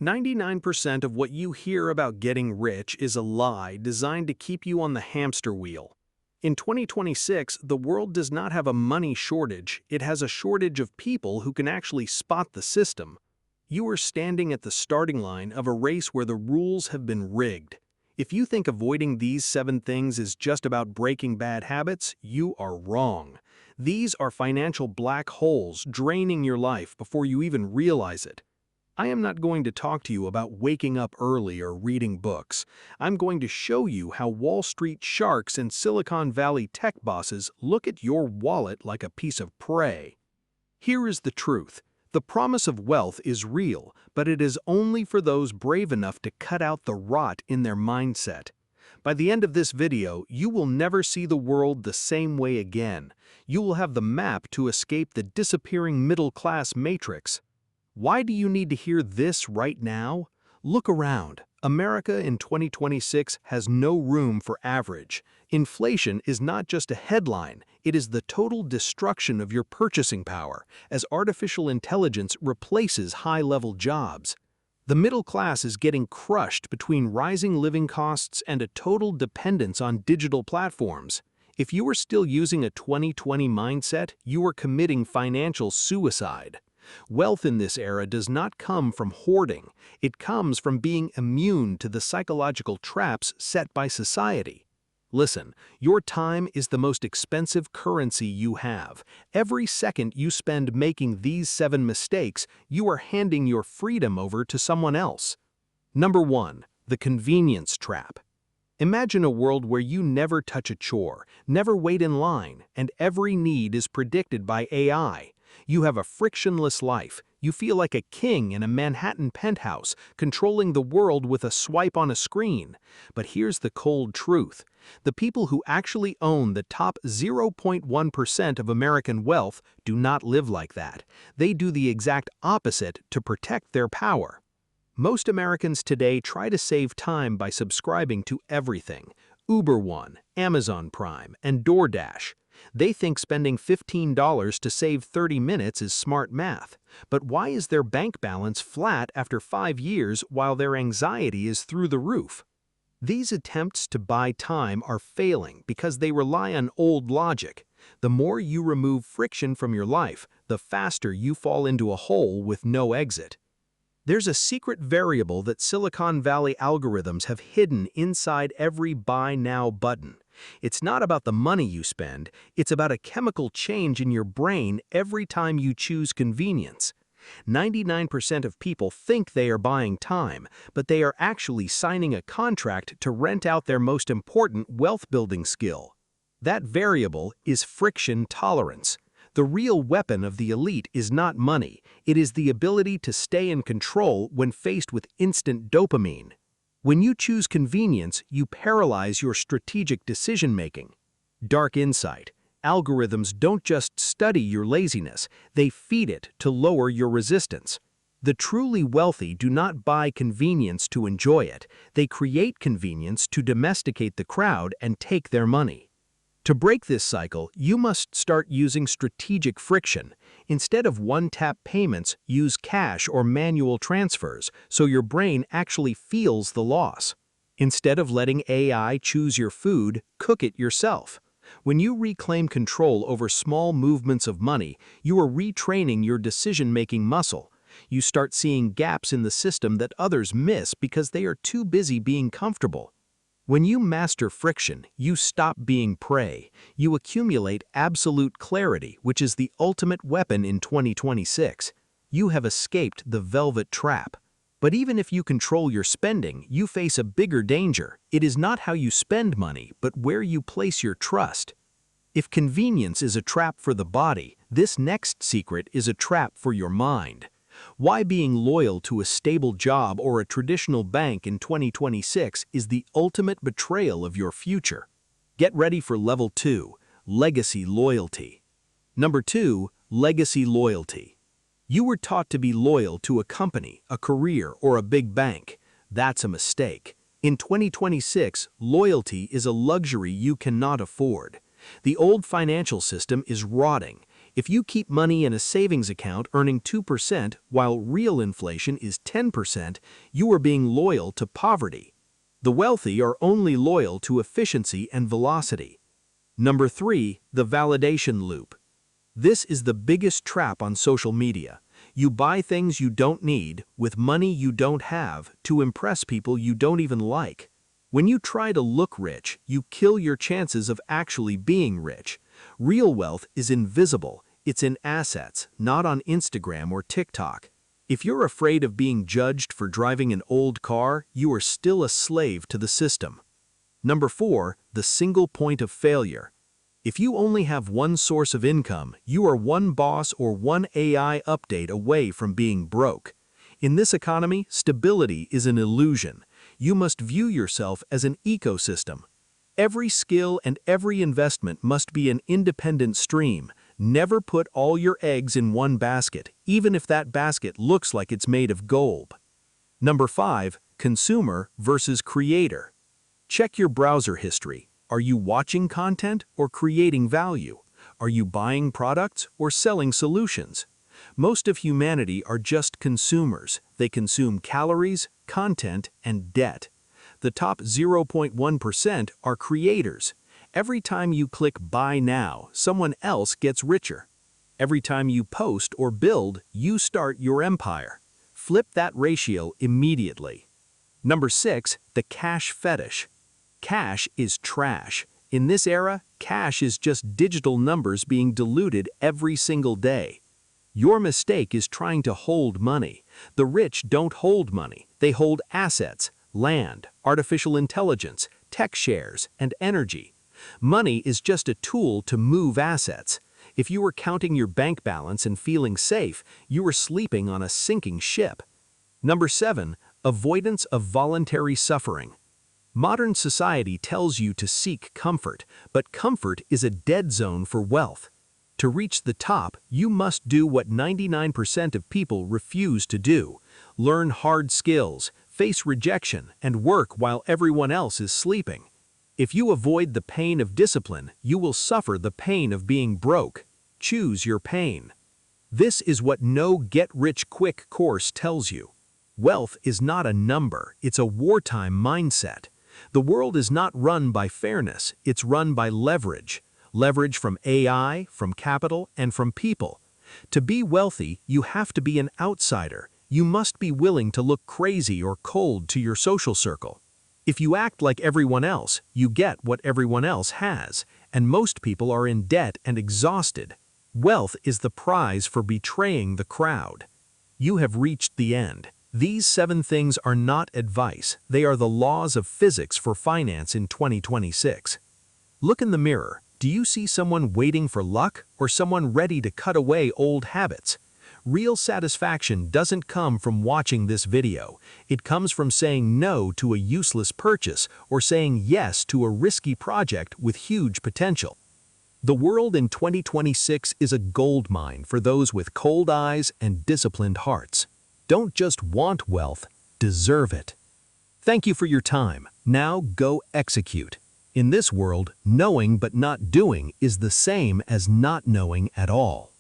99% of what you hear about getting rich is a lie designed to keep you on the hamster wheel. In 2026, the world does not have a money shortage, it has a shortage of people who can actually spot the system. You are standing at the starting line of a race where the rules have been rigged. If you think avoiding these 7 things is just about breaking bad habits, you are wrong. These are financial black holes draining your life before you even realize it. I am not going to talk to you about waking up early or reading books. I'm going to show you how Wall Street sharks and Silicon Valley tech bosses look at your wallet like a piece of prey. Here is the truth. The promise of wealth is real, but it is only for those brave enough to cut out the rot in their mindset. By the end of this video, you will never see the world the same way again. You will have the map to escape the disappearing middle-class matrix. Why do you need to hear this right now? Look around. America in 2026 has no room for average. Inflation is not just a headline, it is the total destruction of your purchasing power as artificial intelligence replaces high-level jobs. The middle class is getting crushed between rising living costs and a total dependence on digital platforms. If you are still using a 2020 mindset, you are committing financial suicide. Wealth in this era does not come from hoarding, it comes from being immune to the psychological traps set by society. Listen, your time is the most expensive currency you have. Every second you spend making these 7 mistakes, you are handing your freedom over to someone else. Number 1. The convenience trap. Imagine a world where you never touch a chore, never wait in line, and every need is predicted by AI. You have a frictionless life. You feel like a king in a Manhattan penthouse, controlling the world with a swipe on a screen. But here's the cold truth. The people who actually own the top 0.1% of American wealth do not live like that. They do the exact opposite to protect their power. Most Americans today try to save time by subscribing to everything: Uber One, Amazon Prime, and DoorDash. They think spending $15 to save 30 minutes is smart math. But why is their bank balance flat after 5 years while their anxiety is through the roof? These attempts to buy time are failing because they rely on old logic. The more you remove friction from your life, the faster you fall into a hole with no exit. There's a secret variable that Silicon Valley algorithms have hidden inside every buy now button. It's not about the money you spend, it's about a chemical change in your brain every time you choose convenience. 99% of people think they are buying time, but they are actually signing a contract to rent out their most important wealth-building skill. That variable is friction tolerance. The real weapon of the elite is not money, it is the ability to stay in control when faced with instant dopamine. When you choose convenience, you paralyze your strategic decision-making. Dark insight. Algorithms don't just study your laziness, they feed it to lower your resistance. The truly wealthy do not buy convenience to enjoy it, they create convenience to domesticate the crowd and take their money. To break this cycle, you must start using strategic friction. Instead of one-tap payments, use cash or manual transfers so your brain actually feels the loss. Instead of letting AI choose your food, cook it yourself. When you reclaim control over small movements of money, you are retraining your decision-making muscle. You start seeing gaps in the system that others miss because they are too busy being comfortable. When you master friction, you stop being prey. You accumulate absolute clarity, which is the ultimate weapon in 2026. You have escaped the velvet trap. But even if you control your spending, you face a bigger danger. It is not how you spend money, but where you place your trust. If convenience is a trap for the body, this next secret is a trap for your mind. Why being loyal to a stable job or a traditional bank in 2026 is the ultimate betrayal of your future. Get ready for level 2, legacy loyalty. Number 2, legacy loyalty. You were taught to be loyal to a company, a career, or a big bank. That's a mistake. In 2026, loyalty is a luxury you cannot afford. The old financial system is rotting. If you keep money in a savings account earning 2% while real inflation is 10%, you are being loyal to poverty. The wealthy are only loyal to efficiency and velocity. Number 3, the validation loop. This is the biggest trap on social media. You buy things you don't need with money you don't have to impress people you don't even like. When you try to look rich, you kill your chances of actually being rich. Real wealth is invisible. It's in assets, not on Instagram or TikTok. If you're afraid of being judged for driving an old car, you are still a slave to the system. Number 4, the single point of failure. If you only have one source of income, you are one boss or one AI update away from being broke. In this economy, stability is an illusion. You must view yourself as an ecosystem. Every skill and every investment must be an independent stream. Never put all your eggs in one basket, even if that basket looks like it's made of gold. Number 5, consumer versus creator. Check your browser history. Are you watching content or creating value? Are you buying products or selling solutions? Most of humanity are just consumers. They consume calories, content, and debt. The top 0.1% are creators. Every time you click Buy Now, someone else gets richer. Every time you post or build, you start your empire. Flip that ratio immediately. Number 6, the cash fetish. Cash is trash. In this era, cash is just digital numbers being diluted every single day. Your mistake is trying to hold money. The rich don't hold money. They hold assets, land, artificial intelligence, tech shares, and energy. Money is just a tool to move assets. If you were counting your bank balance and feeling safe, you were sleeping on a sinking ship. Number 7, avoidance of voluntary suffering. Modern society tells you to seek comfort, but comfort is a dead zone for wealth. To reach the top, you must do what 99% of people refuse to do. Learn hard skills, face rejection, and work while everyone else is sleeping. If you avoid the pain of discipline, you will suffer the pain of being broke. Choose your pain. This is what no get-rich-quick course tells you. Wealth is not a number, it's a wartime mindset. The world is not run by fairness, it's run by leverage. Leverage from AI, from capital, and from people. To be wealthy, you have to be an outsider. You must be willing to look crazy or cold to your social circle. If you act like everyone else, you get what everyone else has, and most people are in debt and exhausted. Wealth is the prize for betraying the crowd. You have reached the end. These 7 things are not advice, they are the laws of physics for finance in 2026. Look in the mirror. Do you see someone waiting for luck or someone ready to cut away old habits? Real satisfaction doesn't come from watching this video. It comes from saying no to a useless purchase or saying yes to a risky project with huge potential. The world in 2026 is a goldmine for those with cold eyes and disciplined hearts. Don't just want wealth, deserve it. Thank you for your time. Now go execute. In this world, knowing but not doing is the same as not knowing at all.